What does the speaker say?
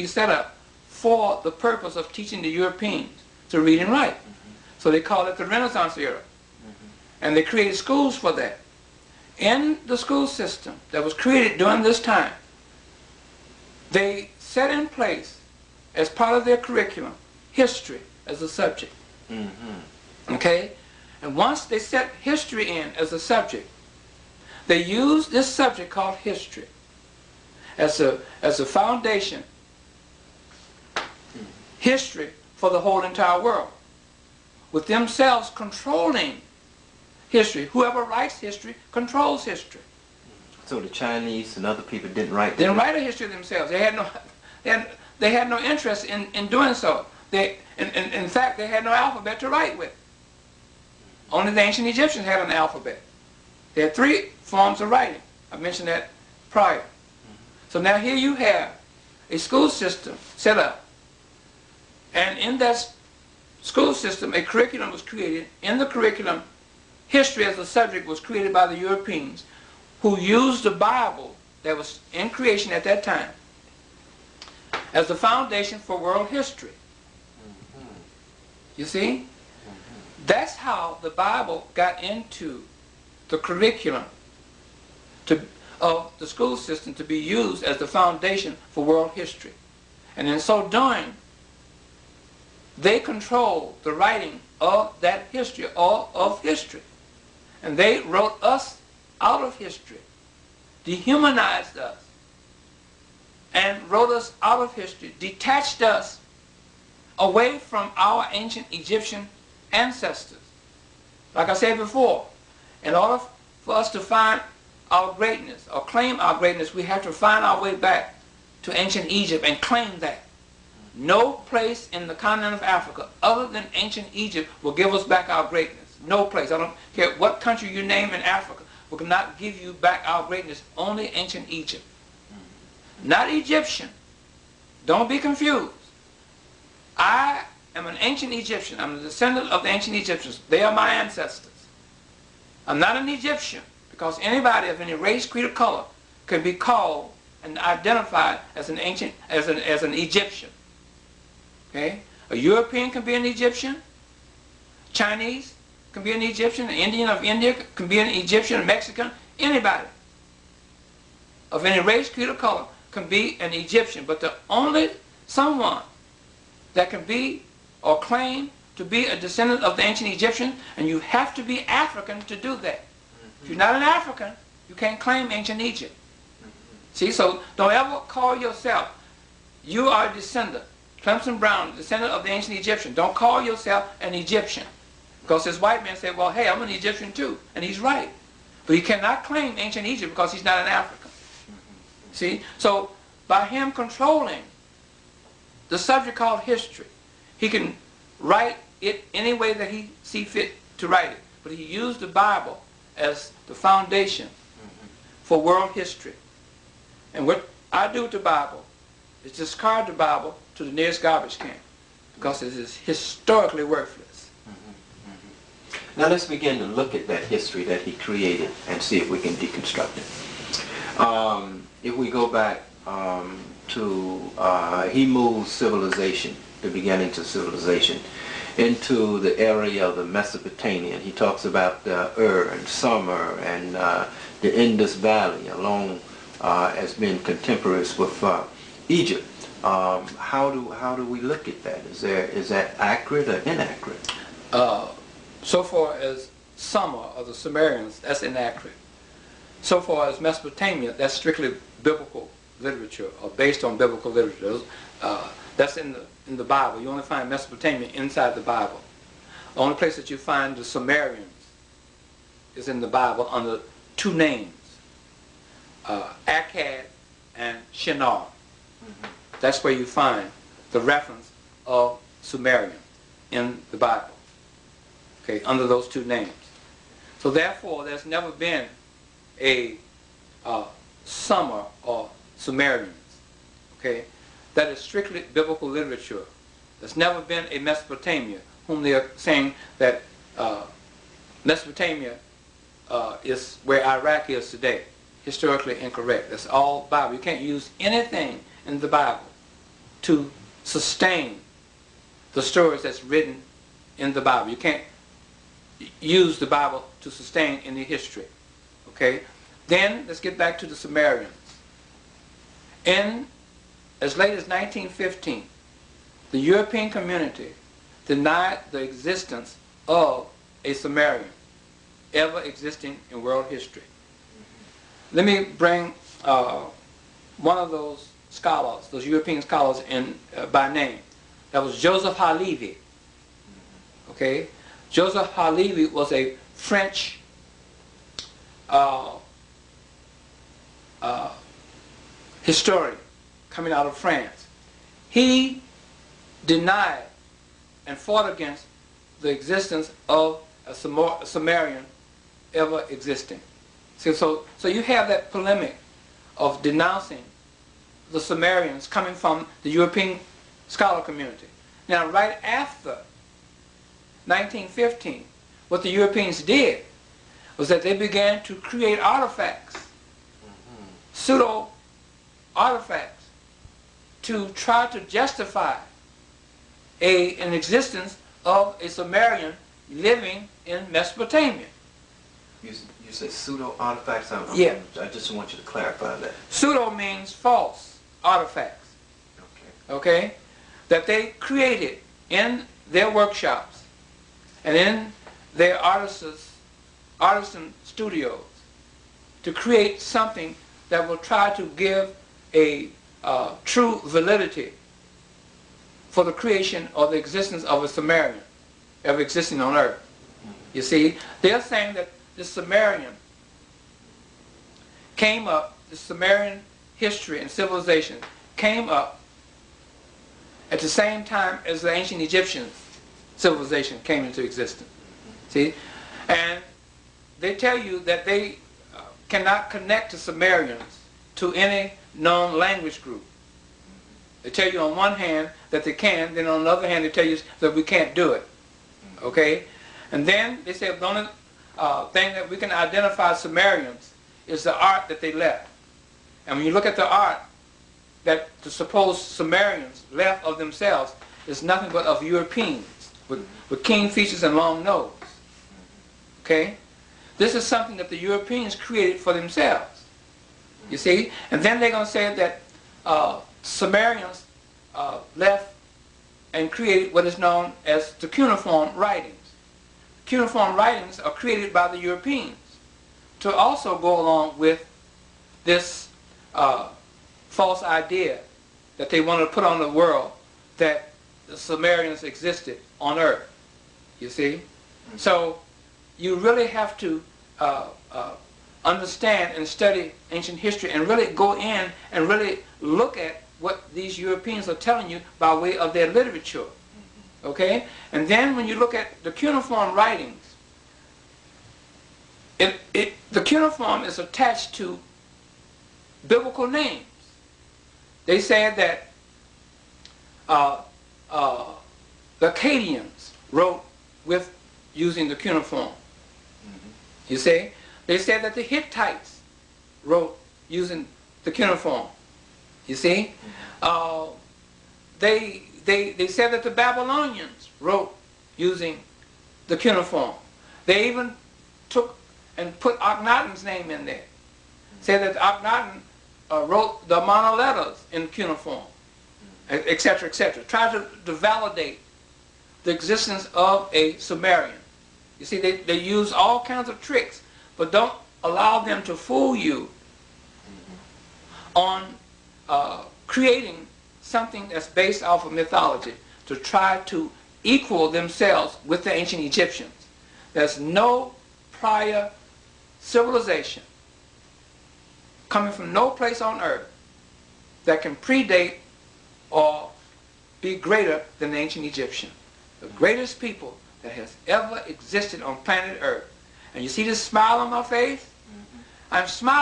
set up for the purpose of teaching the Europeans to read and write. So they call it the Renaissance era. And they created schools for that. In the school system that was created during this time, they set in place, as part of their curriculum, history as a subject. Okay? And once they set history in as a subject, they used this subject called history as a foundation, history for the whole entire world, with themselves controlling history. Whoever writes history controls history. So the Chinese and other people didn't write a history themselves. They had no interest in doing so. In fact, they had no alphabet to write with. Only the ancient Egyptians had an alphabet. They had 3 forms of writing. I mentioned that prior. So now here you have a school system set up. And in that school system, a curriculum was created. In the curriculum, history as a subject was created by the Europeans, who used the Bible that was in creation at that time as the foundation for world history. You see? That's how the Bible got into the curriculum of the school system to be used as the foundation for world history. And in so doing, they control the writing of that history, or of history. And they wrote us out of history, dehumanized us, and wrote us out of history, detached us away from our ancient Egyptian ancestors. Like I said before, in order for us to find our greatness or claim our greatness, we have to find our way back to ancient Egypt and claim that. No place in the continent of Africa other than ancient Egypt will give us back our greatness. No place. I don't care what country you name in Africa will not give you back our greatness. Only ancient Egypt. Not Egyptian. Don't be confused. I am an ancient Egyptian. I'm a descendant of the ancient Egyptians. They are my ancestors. I'm not an Egyptian, because anybody of any race, creed, or color can be called and identified as an ancient, as an Egyptian. Okay? A European can be an Egyptian. Chinese can be an Egyptian. An Indian of India can be an Egyptian. A Mexican. Anybody of any race, creed, or color can be an Egyptian. But the only someone that can be or claim to be a descendant of the ancient Egyptians, and you have to be African to do that. If you're not an African, you can't claim ancient Egypt. See, so don't ever call yourself, you are a descendant. Clemson Brown, descendant of the ancient Egyptian. Don't call yourself an Egyptian. Because this white man said, well, hey, I'm an Egyptian too. And he's right. But he cannot claim ancient Egypt because he's not an African. See? So by him controlling the subject called history, he can write it any way that he see fit to write it. But he used the Bible as the foundation for world history. And what I do with the Bible is discard the Bible to the nearest garbage can, because it is historically worthless. Now let's begin to look at that history that he created and see if we can deconstruct it. If we go back to, he moves civilization, the beginnings of civilization, into the area of the Mesopotamian. He talks about Ur and Sumer and the Indus Valley along as being contemporaries with Egypt. How do we look at that? Is that accurate or inaccurate? So far as Sumer or the Sumerians, that's inaccurate. So far as Mesopotamia, that's strictly biblical literature or based on biblical literature. That's in the Bible. You only find Mesopotamia inside the Bible. The only place that you find the Sumerians is in the Bible under 2 names, Akkad and Shinar. That's where you find the reference of Sumerian in the Bible, okay, under those 2 names. So therefore, there's never been a Sumer or Sumerians, okay? That is strictly biblical literature. There's never been a Mesopotamia, whom they are saying that Mesopotamia is where Iraq is today. Historically incorrect. That's all Bible. You can't use anything in the Bible to sustain the stories that's written in the Bible. You can't use the Bible to sustain any history. Okay? Then let's get back to the Sumerians. In as late as 1915, the European community denied the existence of a Sumerian ever existing in world history. Let me bring one of those scholars, those European scholars, in by name. That was Joseph Halévy. Okay, Joseph Halévy was a French historian coming out of France. He denied and fought against the existence of a Sumerian ever existing. See, so you have that polemic of denouncing the Sumerians coming from the European scholar community. Now, right after 1915, what the Europeans did was that they began to create artifacts, pseudo artifacts, to try to justify an existence of a Sumerian living in Mesopotamia. You say pseudo artifacts? Yeah. I just want you to clarify that. Pseudo means false artifacts. Okay. Okay? That they created in their workshops and in their artisan studios to create something that will try to give a true validity for the creation or the existence of a Sumerian ever existing on earth. You see, they're saying that the Sumerian came up, the Sumerian history and civilization came up at the same time as the ancient Egyptian civilization came into existence. See? And they tell you that they cannot connect the Sumerians to any known language group. They tell you on one hand that they can, then on the other hand they tell you that we can't do it. Okay? And then they say the only thing that we can identify Sumerians is the art that they left. And when you look at the art that the supposed Sumerians left of themselves, is nothing but of Europeans with keen features and long nose. Okay? This is something that the Europeans created for themselves. You see? And then they're going to say that Sumerians left and created what is known as the cuneiform writings. Cuneiform writings are created by the Europeans to also go along with this false idea that they wanted to put on the world that the Sumerians existed on earth. You see? So you really have to understand and study ancient history and really go in and really look at what these Europeans are telling you by way of their literature. Okay? And then when you look at the cuneiform writings, the cuneiform is attached to biblical names. They said that the Akkadians wrote with using the cuneiform. You see? They said that the Hittites wrote using the cuneiform. You see? They said that the Babylonians wrote using the cuneiform. They even took and put Akhenaten's name in there. Said that Akhenaten wrote the monoletters in cuneiform, etc., etc. Try to validate the existence of a Sumerian. You see, they use all kinds of tricks, but don't allow them to fool you on creating something that's based off of mythology to try to equal themselves with the ancient Egyptians. There's no prior civilization coming from no place on earth that can predate or be greater than the ancient Egyptian. The greatest people that has ever existed on planet Earth. And you see this smile on my face? I'm smiling.